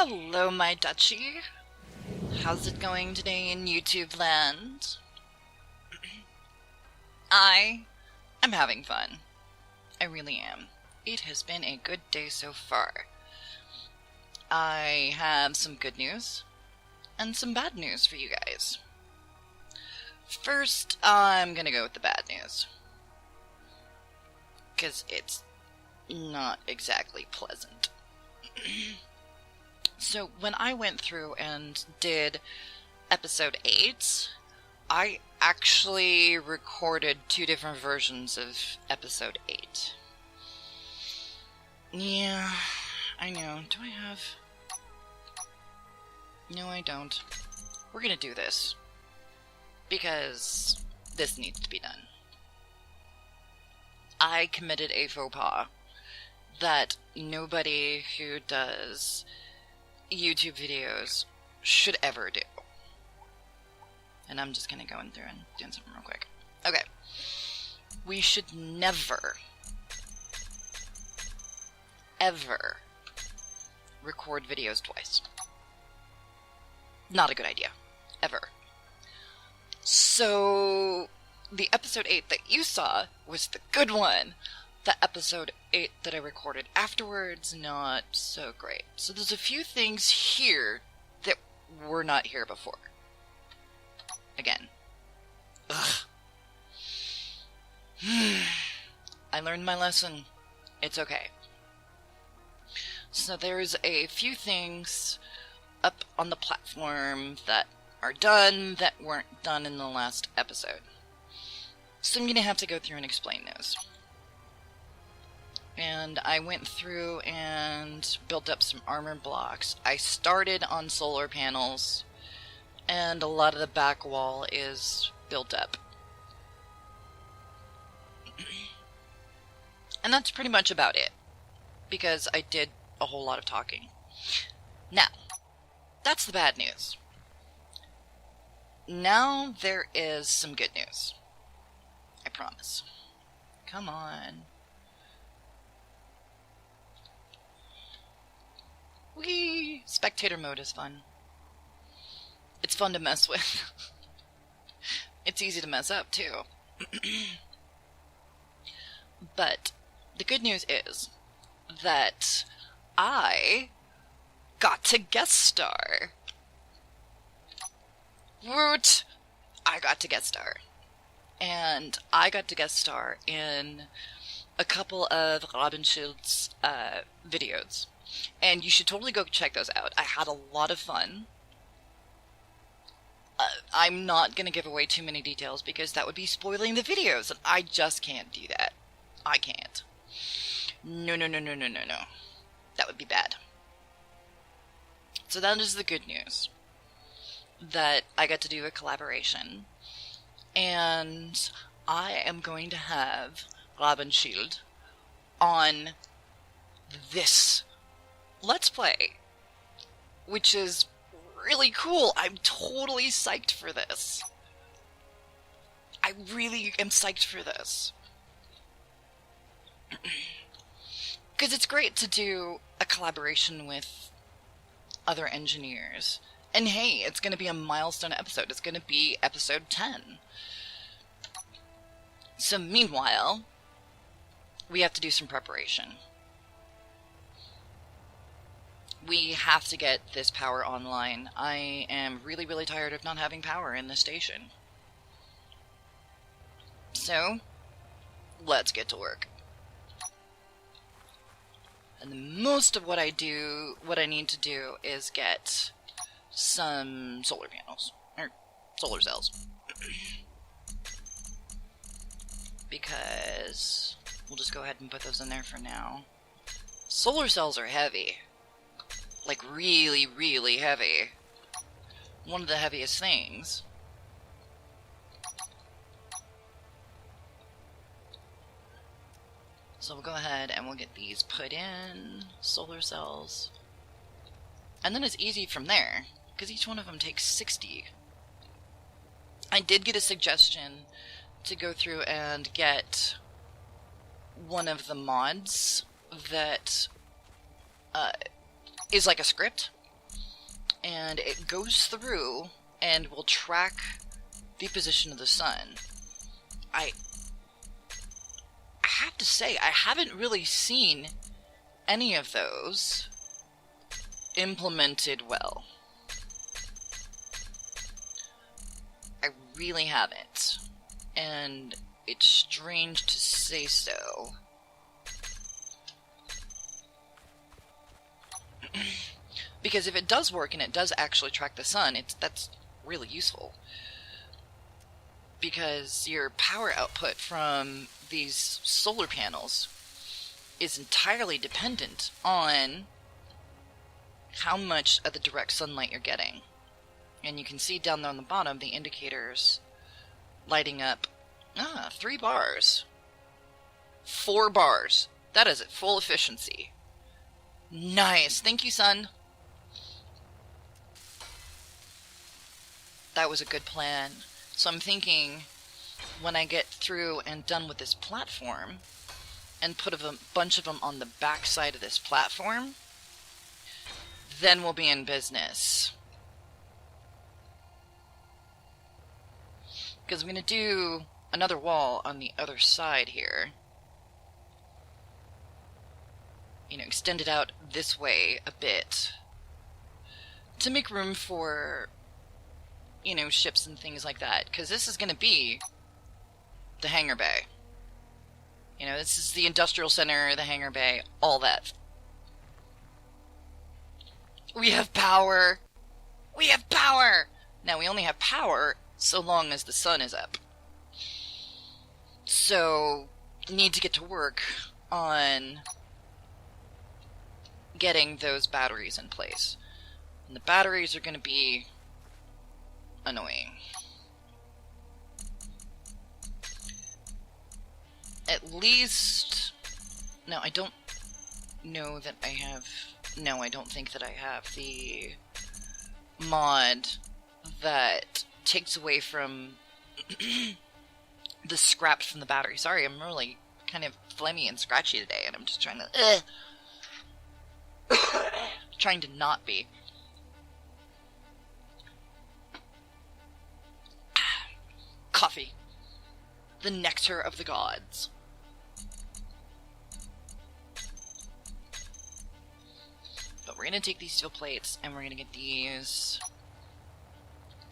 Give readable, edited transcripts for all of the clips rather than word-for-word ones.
Hello, my duchy. How's it going today in YouTube land? I am having fun. I really am. It has been a good day so far. I have some good news and some bad news for you guys. First, I'm gonna go with the bad news, because it's not exactly pleasant. So when I went through and did episode 8, I actually recorded 2 different versions of episode 8. Yeah, I know. Do I have... No, I don't. We're gonna do this, because this needs to be done. I committed a faux pas that nobody who does YouTube videos should ever do. And I'm just gonna go in through and do something real quick. Okay. We should never, ever record videos twice. Not a good idea. Ever. So, the episode 8 that you saw was the good one. The episode 8 that I recorded afterwards, not so great. So there's a few things here that were not here before. Again. Ugh. I learned my lesson. It's okay. So there's a few things up on the platform that are done that weren't done in the last episode. So I'm gonna have to go through and explain those. And I went through and built up some armor blocks. I started on solar panels, and a lot of the back wall is built up. And that's pretty much about it, because I did a whole lot of talking. Now, that's the bad news. Now there is some good news. I promise. Come on. Whee! Spectator mode is fun. It's fun to mess with. It's easy to mess up, too. But the good news is that I got to guest star. Woot! I got to guest star. And I got to guest star in a couple of Rabenschild's videos. And you should totally go check those out. I had a lot of fun. I'm not going to give away too many details because that would be spoiling the videos, and I just can't do that. I can't. No. That would be bad. So that is the good news. That I got to do a collaboration. And I am going to have Rabenschild on this Let's Play, which is really cool. I'm totally psyched for this. I really am psyched for this. Because it's great to do a collaboration with other engineers. And hey, it's going to be a milestone episode. It's going to be episode 10. So meanwhile, we have to do some preparation. We have to get this power online. I am really, really tired of not having power in the station. So, let's get to work. And most of what I need to do is get some solar panels, or solar cells. Because we'll just go ahead and put those in there for now. Solar cells are heavy. Like, really, really heavy. One of the heaviest things. So we'll go ahead and we'll get these put in. Solar cells. And then it's easy from there, because each one of them takes 60. I did get a suggestion to go through and get one of the mods that is like a script and it goes through and will track the position of the sun. I have to say, I haven't really seen any of those implemented well. I really haven't. And it's strange to say so. Because if it does work and it does actually track the sun, that's really useful. Because your power output from these solar panels is entirely dependent on how much of the direct sunlight you're getting. And you can see down there on the bottom the indicators lighting up. 3 bars. 4 bars. That is at full efficiency. Nice. Thank you, sun. That was a good plan. So I'm thinking, when I get through and done with this platform, and put a bunch of them on the back side of this platform, then we'll be in business. Because I'm going to do another wall on the other side here. You know, extend it out this way a bit. To make room for, you know, ships and things like that. Because this is going to be the hangar bay. You know, this is the industrial center, the hangar bay, all that. We have power! We have power! Now, we only have power so long as the sun is up. So, need to get to work on getting those batteries in place. And the batteries are going to be annoying. At least... No, I don't know that I have... No, I don't think that I have the mod that takes away from the scrap from the battery. Sorry, I'm really kind of phlegmy and scratchy today, and I'm just trying to... trying to not be. Coffee. The nectar of the gods. But we're gonna take these steel plates, and we're gonna get these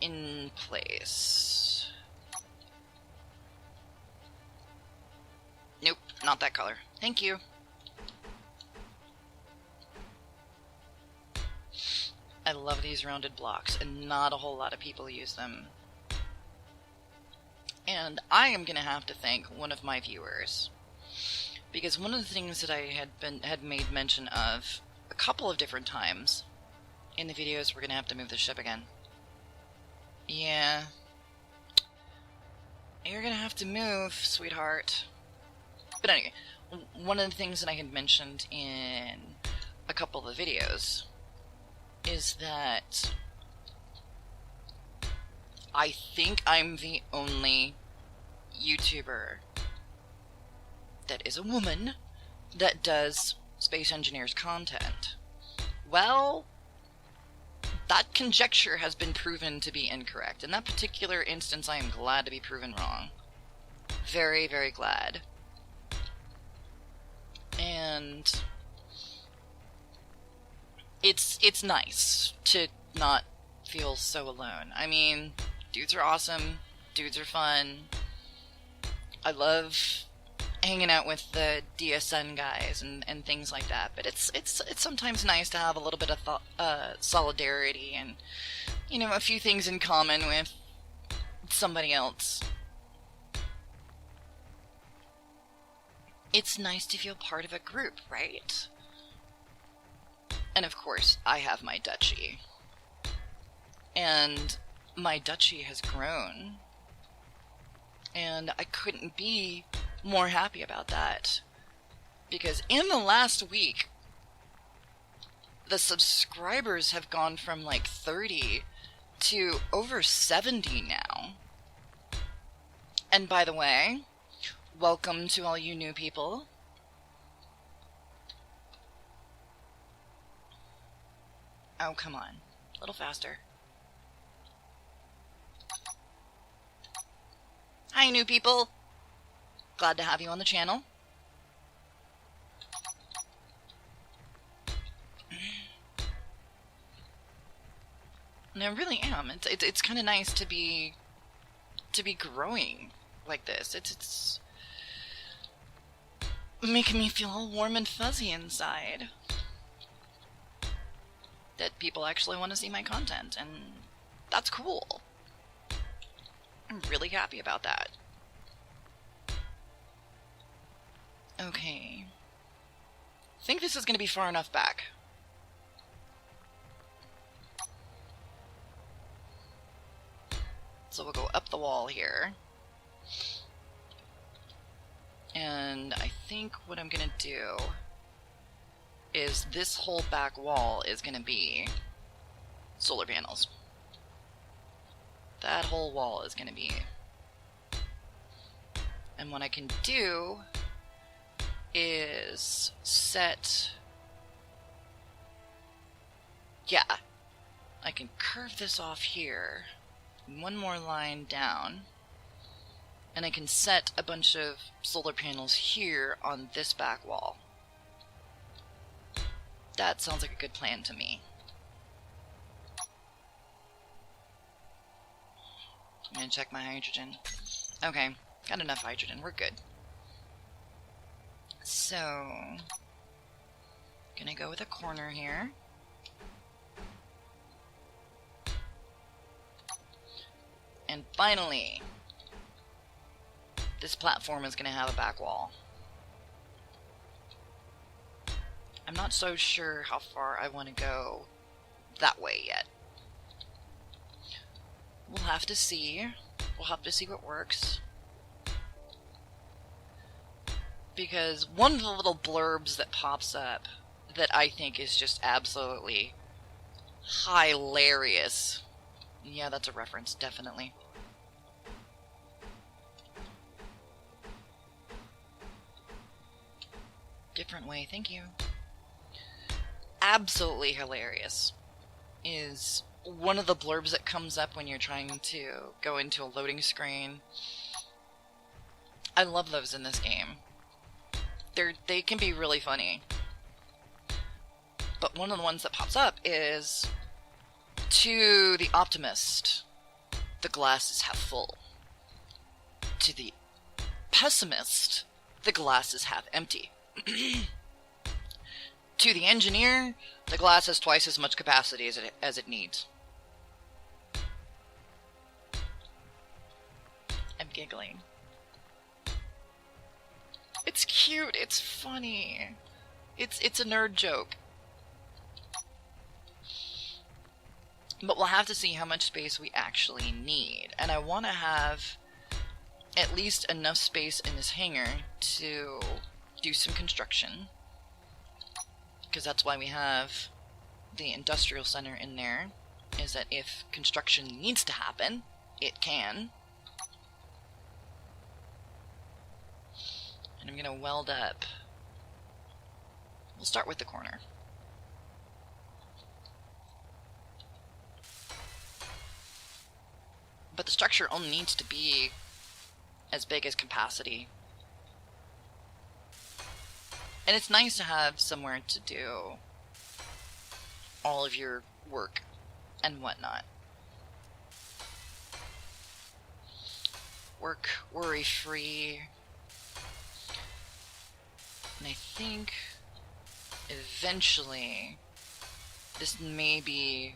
in place. Nope, not that color. Thank you. I love these rounded blocks, and not a whole lot of people use them. And I am gonna have to thank one of my viewers, because one of the things that I had made mention of a couple of different times in the videos, we're gonna have to move the ship again. Yeah. You're gonna have to move, sweetheart. But anyway, one of the things that I had mentioned in a couple of the videos is that I think I'm the only YouTuber that is a woman that does Space Engineers content. Well, that conjecture has been proven to be incorrect. In that particular instance, I am glad to be proven wrong. Very, very glad. And it's nice to not feel so alone. I mean, dudes are awesome, dudes are fun. I love hanging out with the DSN guys and things like that, but it's sometimes nice to have a little bit of solidarity and, you know, a few things in common with somebody else. It's nice to feel part of a group, right? And of course, I have my duchy. And my duchy has grown. And I couldn't be more happy about that. Because in the last week, the subscribers have gone from like 30 to over 70 now. And by the way, welcome to all you new people. Oh, come on. A little faster. Hi, new people. Glad to have you on the channel. And I really am. It's kind of nice to be growing like this. It's making me feel all warm and fuzzy inside. That people actually want to see my content, and that's cool. I'm really happy about that. Okay. I think this is going to be far enough back. So we'll go up the wall here. And I think what I'm going to do is this whole back wall is going to be solar panels. That whole wall is going to be. And what I can do is set... Yeah. I can curve this off here. One more line down. And I can set a bunch of solar panels here on this back wall. That sounds like a good plan to me. I'm gonna check my hydrogen. Okay, got enough hydrogen, we're good. So, gonna go with a corner here. And finally, this platform is gonna have a back wall. I'm not so sure how far I want to go that way yet. We'll have to see. We'll have to see what works. Because one of the little blurbs that pops up that I think is just absolutely hilarious. Yeah, that's a reference, definitely. Different way, thank you. Absolutely hilarious is one of the blurbs that comes up when you're trying to go into a loading screen. I love those in this game. They can be really funny. But one of the ones that pops up is, to the optimist, the glass is half full. To the pessimist, the glass is half empty. To the engineer, the glass has twice as much capacity as it needs. I'm giggling. It's cute, it's funny. It's a nerd joke. But we'll have to see how much space we actually need. And I want to have at least enough space in this hangar to do some construction. Because that's why we have the industrial center in there, is that if construction needs to happen, it can. And I'm going to weld up. We'll start with the corner. But the structure only needs to be as big as capacity. And it's nice to have somewhere to do all of your work and whatnot. Work worry-free. And I think eventually this may be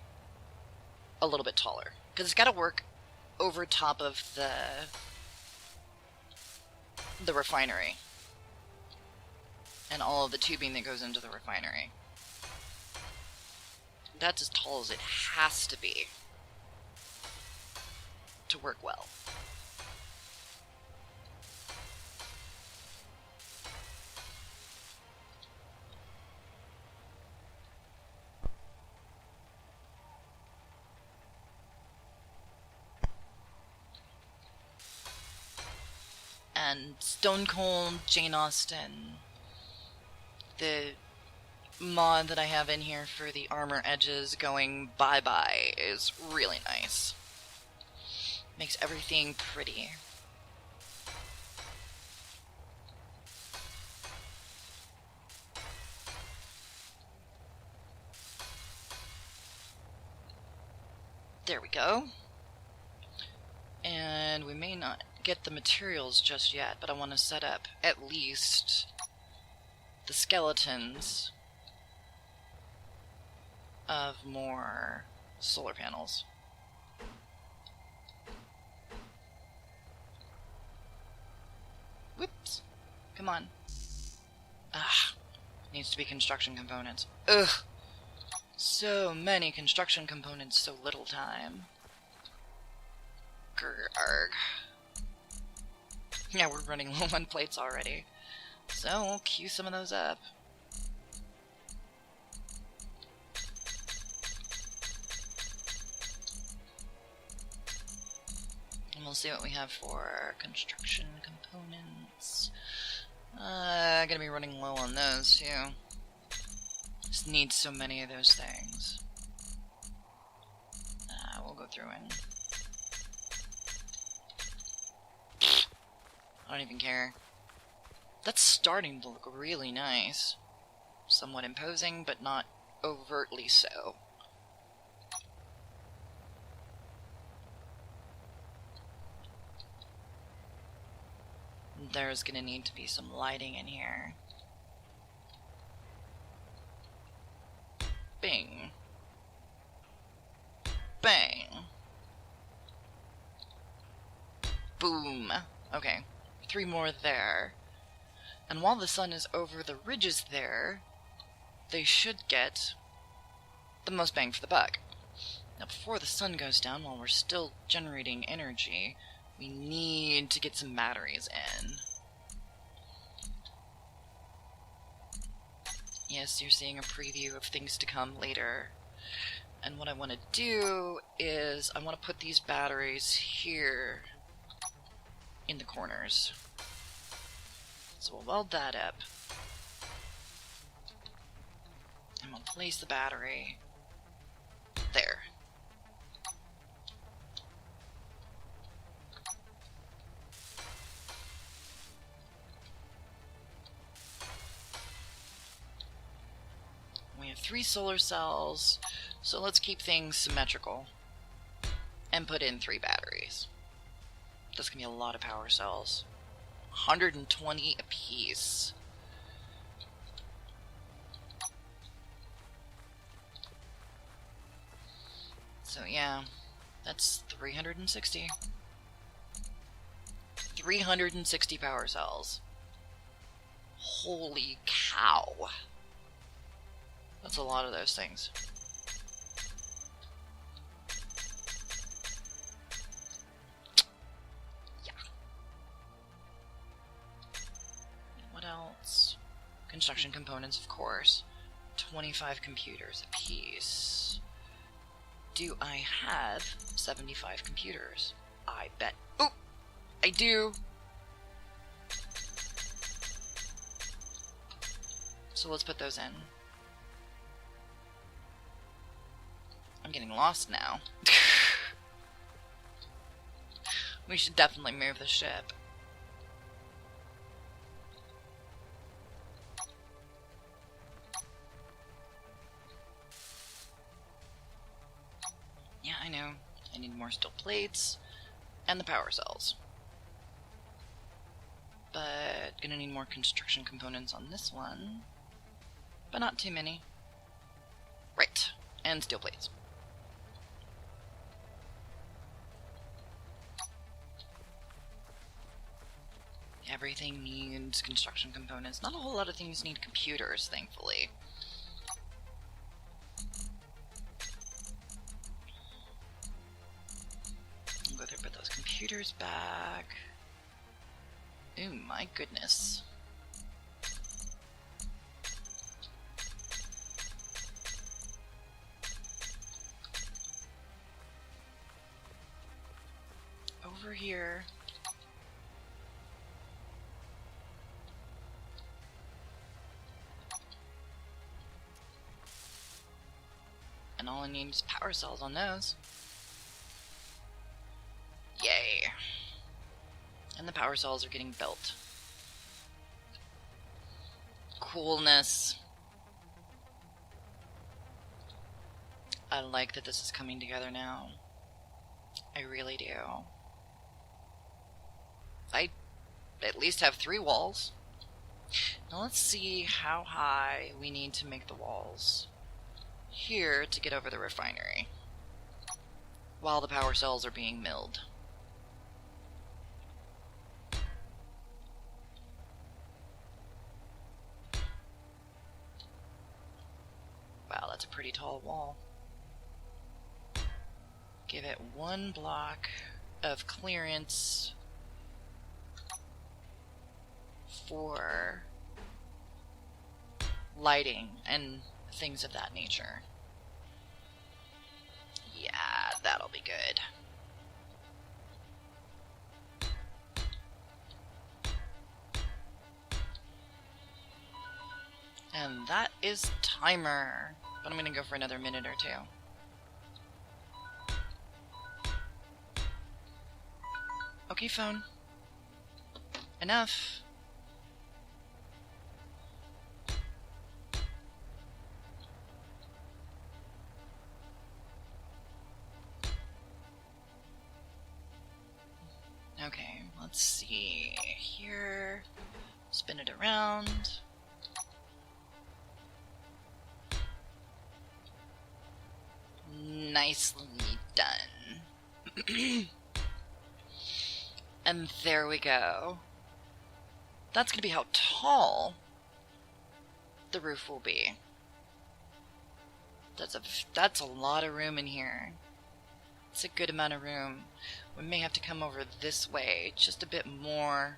a little bit taller. Because it's got to work over top of the refinery. And all of the tubing that goes into the refinery. That's as tall as it has to be to work well. And Stone Cold Jane Austen, the mod that I have in here for the armor edges going bye-bye is really nice. Makes everything pretty. There we go. And we may not get the materials just yet, but I want to set up at least the skeletons of more solar panels. Whoops. Come on. Ah, needs to be construction components. Ugh. So many construction components, so little time. Grr-arg. Yeah, we're running low on plates already. So we'll queue some of those up. And we'll see what we have for construction components. Gonna be running low on those too. Just need so many of those things. We'll go through and... I don't even care. That's starting to look really nice. Somewhat imposing, but not overtly so. There's gonna need to be some lighting in here. Bing. Bang. Boom. Okay. 3 more there. And while the sun is over the ridges there, they should get the most bang for the buck. Now before the sun goes down, while we're still generating energy, we need to get some batteries in. Yes, you're seeing a preview of things to come later. And what I want to do is I want to put these batteries here in the corners. So we'll weld that up. And we'll place the battery there. We have 3 solar cells, so let's keep things symmetrical and put in 3 batteries. That's gonna be a lot of power cells. 120 apiece. So yeah, that's 360. 360 power cells. Holy cow. That's a lot of those things. Yeah. What else? Construction components, of course. 25 computers apiece. Do I have 75 computers? I bet. Oh! I do! So let's put those in. I'm getting lost now. We should definitely move the ship. Yeah, I know. I need more steel plates and the power cells. But gonna need more construction components on this one. But not too many. Right. And steel plates. Everything needs construction components. Not a whole lot of things need computers, thankfully. I'll go there, put those computers back. Oh my goodness. Over here. And all I need is power cells on those. Yay. And the power cells are getting built. Coolness. I like that this is coming together now. I really do. I at least have 3 walls. Now let's see how high we need to make the walls here to get over the refinery while the power cells are being milled. Wow, that's a pretty tall wall. Give it 1 block of clearance for lighting and things of that nature. Yeah, that'll be good. And that is timer. But I'm gonna go for another minute or 2. Okay, phone. Enough. Okay, let's see. Here. Spin it around. Nicely done. And there we go. That's gonna be how tall the roof will be. That's a lot of room in here. It's a good amount of room. We may have to come over this way just a bit more,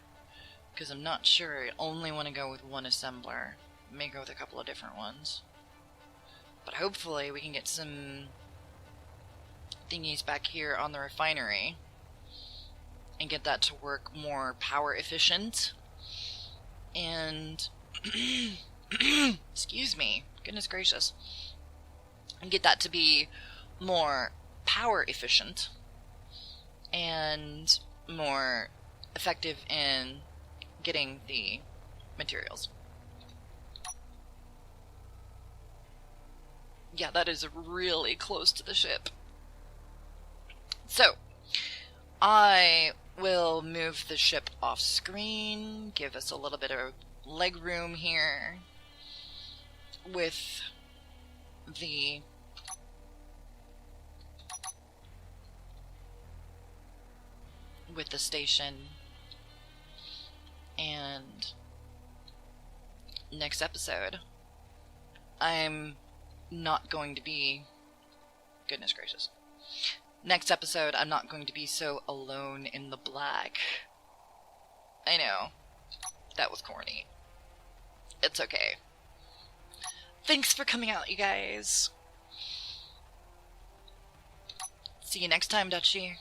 because I'm not sure I only want to go with 1 assembler. I may go with a couple of different ones. But hopefully we can get some thingies back here on the refinery and get that to work more power efficient. And excuse me, goodness gracious. And get that to be more power efficient and more effective in getting the materials. Yeah, that is really close to the ship. So, I will move the ship off screen, give us a little bit of leg room here with the station. And next episode, I'm not going to be, goodness gracious, next episode I'm not going to be so alone in the black. I know, that was corny. It's okay. Thanks for coming out, you guys. See you next time, Dutchie.